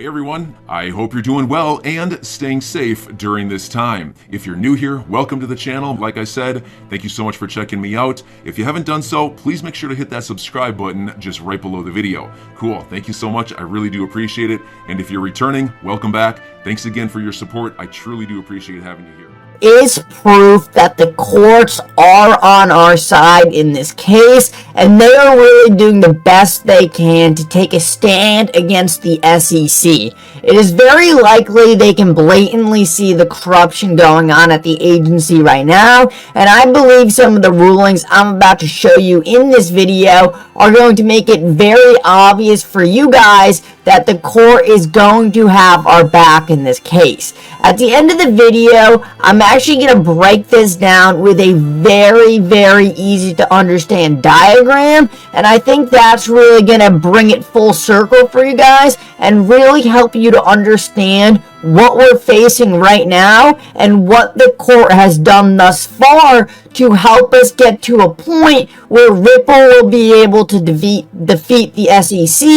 Hey everyone, I hope you're doing well and staying safe during this time. If you're new here, welcome to the channel. Like I said, thank you so much for checking me out. If you haven't done so, please make sure to hit that subscribe button just right below the video. Cool, thank you so much. I really do appreciate it. And if you're returning, welcome back. Thanks again for your support. I truly do appreciate having you here. Is proof that the courts are on our side in this case, and they are really doing the best they can to take a stand against the SEC. It is very likely they can blatantly see the corruption going on at the agency right now, and I believe some of the rulings I'm about to show you in this video are going to make it very obvious for you guys that the court is going to have our back in this case. At the end of the video, I'm actually going to break this down with a very easy to understand diagram, and I think that's really going to bring it full circle for you guys and really help you to understand what we're facing right now and what the court has done thus far to help us get to a point where Ripple will be able to defeat the SEC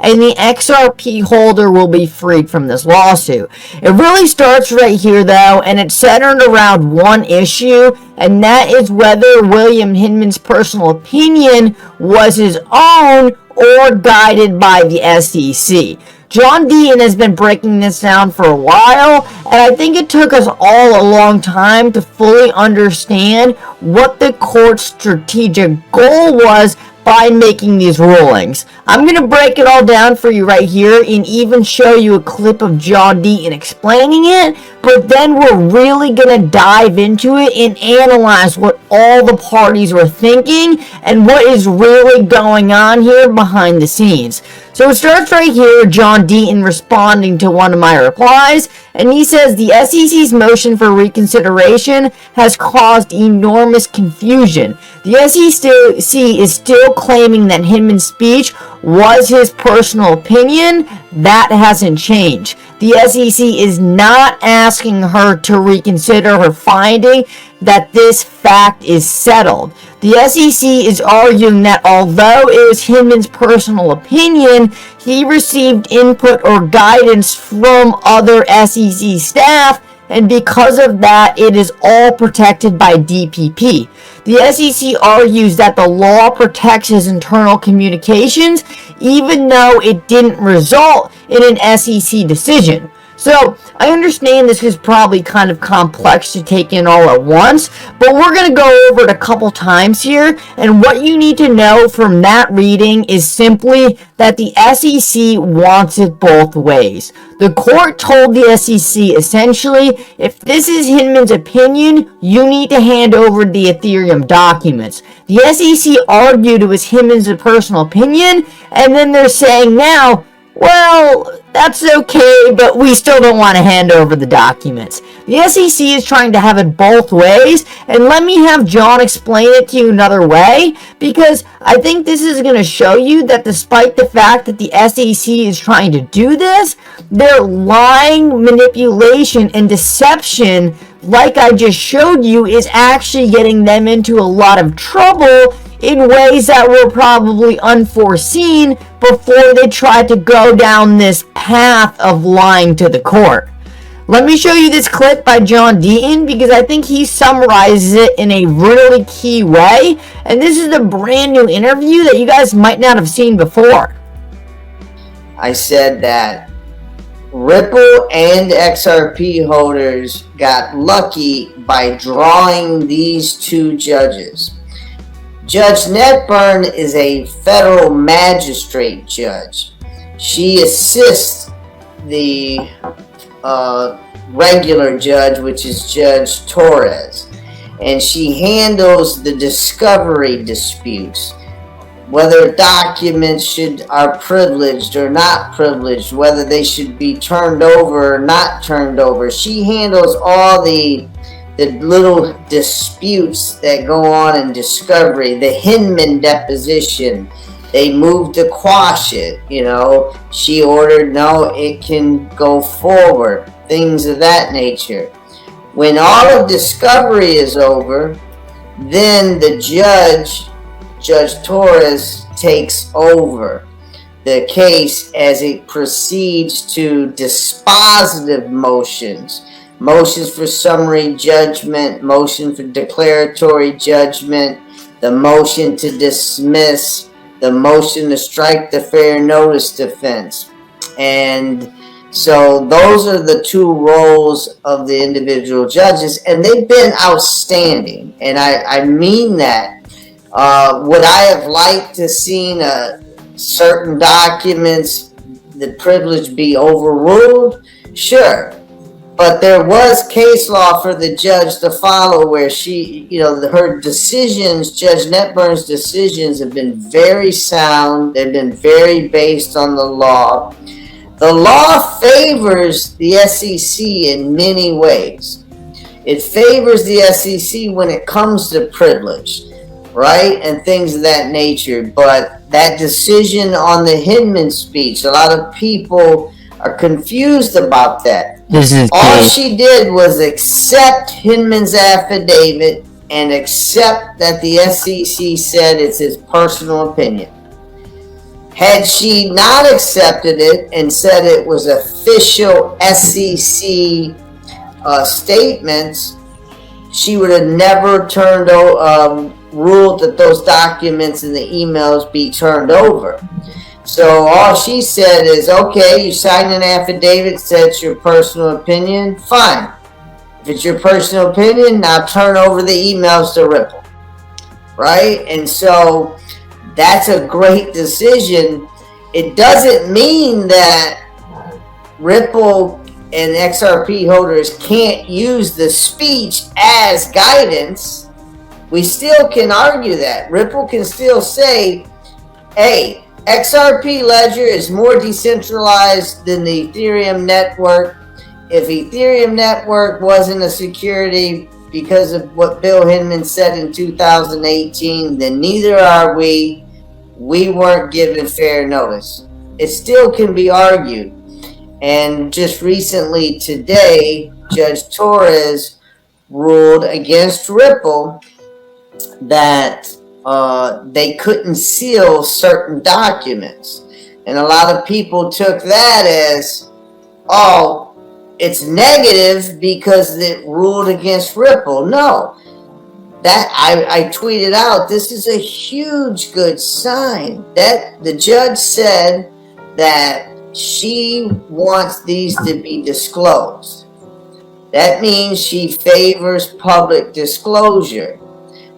and the XRP holder will be freed from this lawsuit. It really starts right here though, and it's centered around one issue, and that is whether William Hinman's personal opinion was his own or guided by the SEC. John Deaton has been breaking this down for a while, and I think it took us all a long time to fully understand what the court's strategic goal was by making these rulings. I'm going to break it all down for you right here and even show you a clip of John Deaton explaining it, but then we're really going to dive into it and analyze what all the parties were thinking and what is really going on here behind the scenes. So it starts right here, John Deaton responding to one of my replies, and he says the SEC's motion for reconsideration has caused enormous confusion. The SEC is still claiming that Hinman's speech was his personal opinion. That hasn't changed. The SEC is not asking her to reconsider her finding that this fact is settled. The SEC is arguing that although it was Hinman's personal opinion, he received input or guidance from other SEC staff, and because of that, it is all protected by DPP. The SEC argues that the law protects his internal communications, even though it didn't result in an SEC decision. So, I understand this is probably kind of complex to take in all at once, but we're going to go over it a couple times here, and what you need to know from that reading is simply that the SEC wants it both ways. The court told the SEC essentially, if this is Hinman's opinion, you need to hand over the Ethereum documents. The SEC argued it was Hinman's personal opinion, and then they're saying now, well, that's okay, but we still don't want to hand over the documents. The SEC is trying to have it both ways, and let me have John explain it to you another way, because I think this is going to show you that despite the fact that the SEC is trying to do this, their lying, manipulation, and deception, like I just showed you, is actually getting them into a lot of trouble in ways that were probably unforeseen before they tried to go down this path of lying to the court. Let me show you this clip by John Deaton because I think he summarizes it in a really key way, and this is a brand new interview that you guys might not have seen before. I said that Ripple and XRP holders got lucky by drawing these two judges. Judge Netburn is a federal magistrate judge. She assists the regular judge, which is Judge Torres, and she handles the discovery disputes, whether documents are privileged or not privileged, whether they should be turned over or not turned over. She handles all the little disputes that go on in discovery. The Hinman deposition, they moved to quash it, she ordered no, it can go forward, things of that nature. When all of discovery is over, then the Judge Torres takes over. the case as it proceeds to dispositive motions. Motions for summary judgment, motion for declaratory judgment, the motion to dismiss, the motion to strike the fair notice defense. And so those are the two roles of the individual judges, and they've been outstanding. And I mean that. Would I have liked to seen certain documents, the privilege be overruled? Sure. But there was case law for the judge to follow where she, her decisions, Judge Netburn's decisions have been very sound. They've been very based on the law. The law favors the SEC in many ways. It favors the SEC when it comes to privilege, right? And things of that nature. But that decision on the Hinman speech, a lot of people are confused about that. All she did was accept Hinman's affidavit and accept that the SEC said it's his personal opinion. Had she not accepted it and said it was official SEC statements, she would have never ruled that those documents and the emails be turned over. So all she said is, okay, you signed an affidavit, said it's your personal opinion, fine. If it's your personal opinion, now turn over the emails to Ripple, right? And so that's a great decision. It doesn't mean that Ripple and XRP holders can't use the speech as guidance. We still can argue that. Ripple can still say, hey, XRP ledger is more decentralized than the Ethereum network. If Ethereum network wasn't a security because of what Bill Hinman said in 2018, then neither are we. We weren't given fair notice. It still can be argued. And just recently today, Judge Torres ruled against Ripple that they couldn't seal certain documents. And a lot of people took that as, oh, it's negative because it ruled against Ripple. No, that I tweeted out, this is a huge good sign that the judge said that she wants these to be disclosed. That means she favors public disclosure.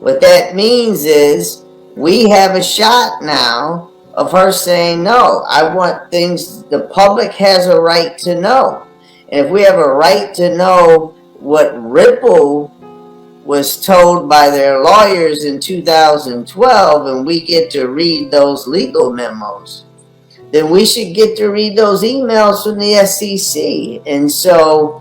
What that means is we have a shot now of her saying, no, I want things, the public has a right to know. And if we have a right to know what Ripple was told by their lawyers in 2012, and we get to read those legal memos, then we should get to read those emails from the SEC. And so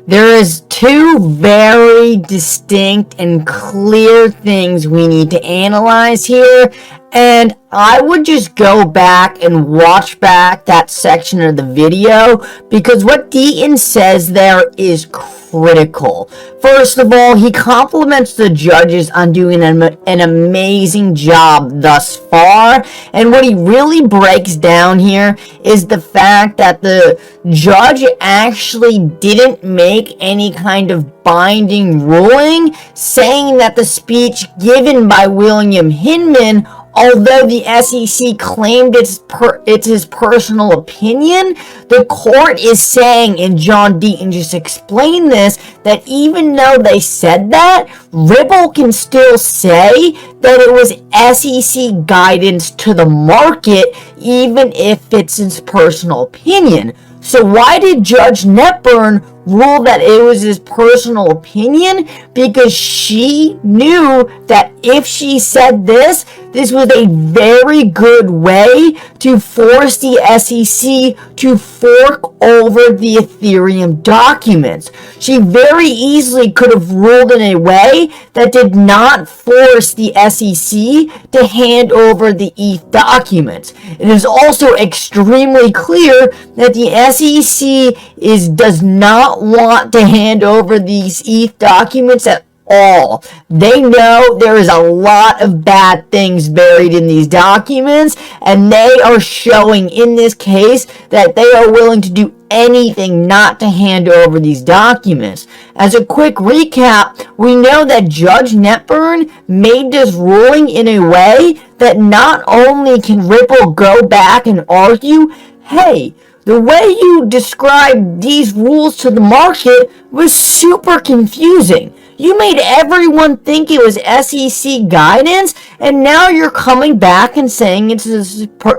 there is two very distinct and clear things we need to analyze here, and I would just go back and watch back that section of the video because what Deaton says there is critical. First of all, he compliments the judges on doing an amazing job thus far, and what he really breaks down here is the fact that the judge actually didn't make any kind of binding ruling saying that the speech given by William Hinman, although the SEC claimed it's his personal opinion, the court is saying, and John Deaton just explained this, that even though they said that, Ripple can still say that it was SEC guidance to the market, even if it's his personal opinion. So why did Judge Netburn rule that it was his personal opinion? Because she knew that if she said this was a very good way to force the SEC to fork over the Ethereum documents. She very easily could have ruled in a way that did not force the SEC to hand over the ETH documents. It is also extremely clear that the SEC does not want to hand over these ETH documents at all. They know there is a lot of bad things buried in these documents, and they are showing in this case that they are willing to do anything not to hand over these documents. As a quick recap, we know that Judge Netburn made this ruling in a way that not only can Ripple go back and argue, hey, the way you described these rules to the market was super confusing. You made everyone think it was SEC guidance, and now you're coming back and saying it's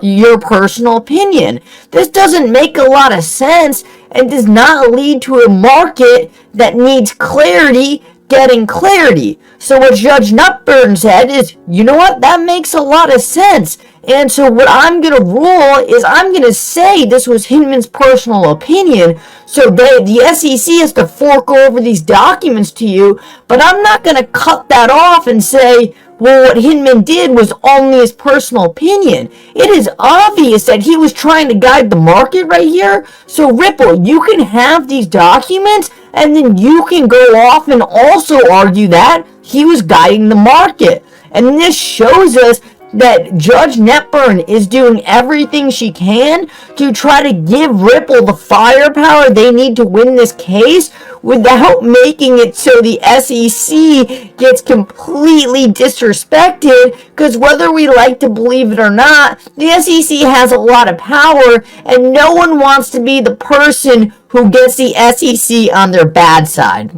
your personal opinion. This doesn't make a lot of sense and does not lead to a market that needs clarity getting clarity. So what Judge Netburn said is, you know what, that makes a lot of sense. And so what I'm going to rule is I'm going to say this was Hinman's personal opinion. So the SEC has to fork over these documents to you, but I'm not going to cut that off and say, well, what Hinman did was only his personal opinion. It is obvious that he was trying to guide the market right here. So Ripple, you can have these documents, and then you can go off and also argue that he was guiding the market. And this shows us that Judge Netburn is doing everything she can to try to give Ripple the firepower they need to win this case without making it so the SEC gets completely disrespected, because whether we like to believe it or not, the SEC has a lot of power and no one wants to be the person who gets the SEC on their bad side.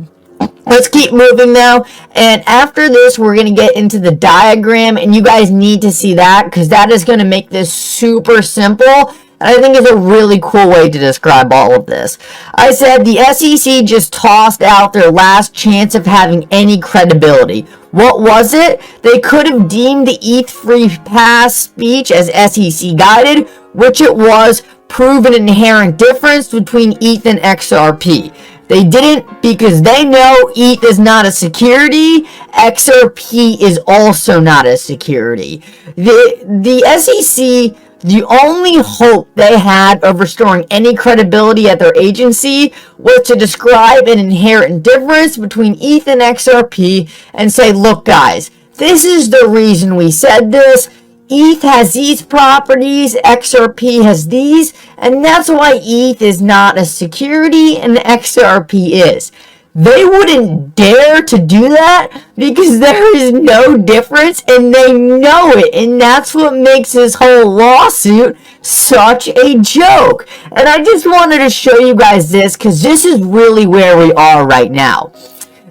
Let's keep moving now, and after this we're going to get into the diagram, and you guys need to see that because that is going to make this super simple, and I think it's a really cool way to describe all of this. I said the SEC just tossed out their last chance of having any credibility. What was it? They could have deemed the ETH free pass speech as SEC guided, which it was, prove an inherent difference between ETH and XRP. They didn't because they know ETH is not a security. XRP is also not a security. The SEC, the only hope they had of restoring any credibility at their agency was to describe an inherent difference between ETH and XRP and say, look guys, this is the reason we said this. ETH has these properties, XRP has these, and that's why ETH is not a security and XRP is. They wouldn't dare to do that because there is no difference and they know it, and that's what makes this whole lawsuit such a joke. And I just wanted to show you guys this because this is really where we are right now.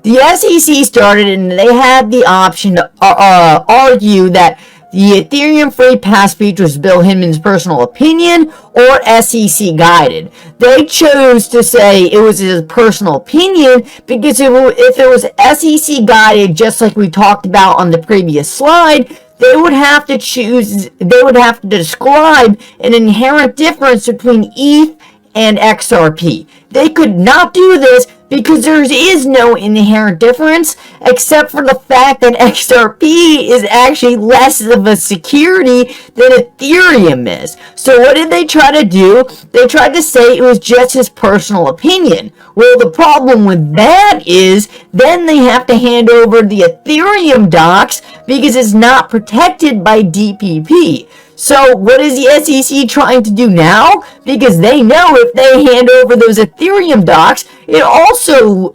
The SEC started and they had the option to argue that the Ethereum free pass speech was Bill Hinman's personal opinion or SEC guided. They chose to say it was his personal opinion because if it was SEC guided, just like we talked about on the previous slide, they would have to describe an inherent difference between ETH and XRP. They could not do this because there is no inherent difference except for the fact that XRP is actually less of a security than Ethereum is. So what did they try to do? They tried to say it was just his personal opinion. Well, the problem with that is then they have to hand over the Ethereum docs because it's not protected by DPP. So what is the SEC trying to do now? Because they know if they hand over those Ethereum docs, it also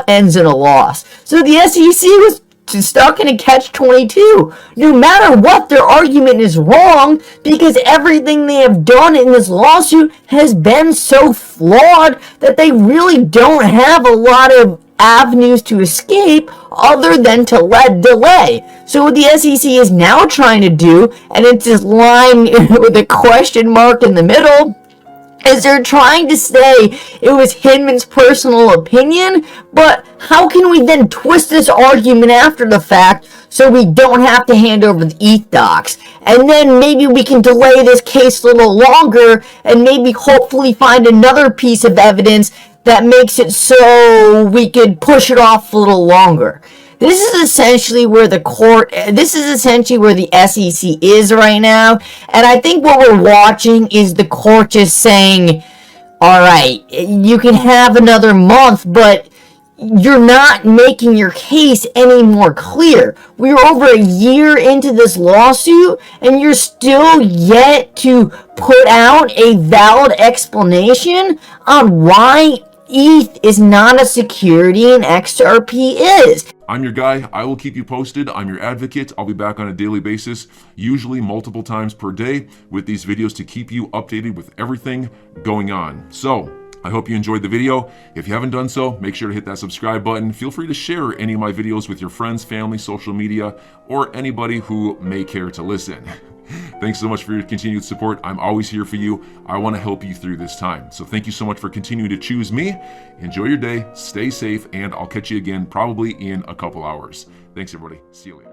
ends in a loss. So the SEC was stuck in a catch-22. No matter what, their argument is wrong because everything they have done in this lawsuit has been so flawed that they really don't have a lot of avenues to escape other than to let delay. So what the SEC is now trying to do, and it's this line with a question mark in the middle, is they're trying to say it was Hinman's personal opinion, but how can we then twist this argument after the fact so we don't have to hand over the ETH docs? And then maybe we can delay this case a little longer and maybe hopefully find another piece of evidence that makes it so we could push it off a little longer. This is essentially where the SEC is right now, and I think what we're watching is the court just saying, all right, you can have another month, but you're not making your case any more clear. We're over a year into this lawsuit, and you're still yet to put out a valid explanation on why ETH is not a security and XRP is. I'm your guy. I will keep you posted. I'm your advocate. I'll be back on a daily basis, usually multiple times per day, with these videos to keep you updated with everything going on. So, I hope you enjoyed the video. If you haven't done so, make sure to hit that subscribe button. Feel free to share any of my videos with your friends, family, social media, or anybody who may care to listen. Thanks so much for your continued support. I'm always here for you. I want to help you through this time. So thank you so much for continuing to choose me. Enjoy your day, stay safe, and I'll catch you again probably in a couple hours. Thanks, everybody. See you later.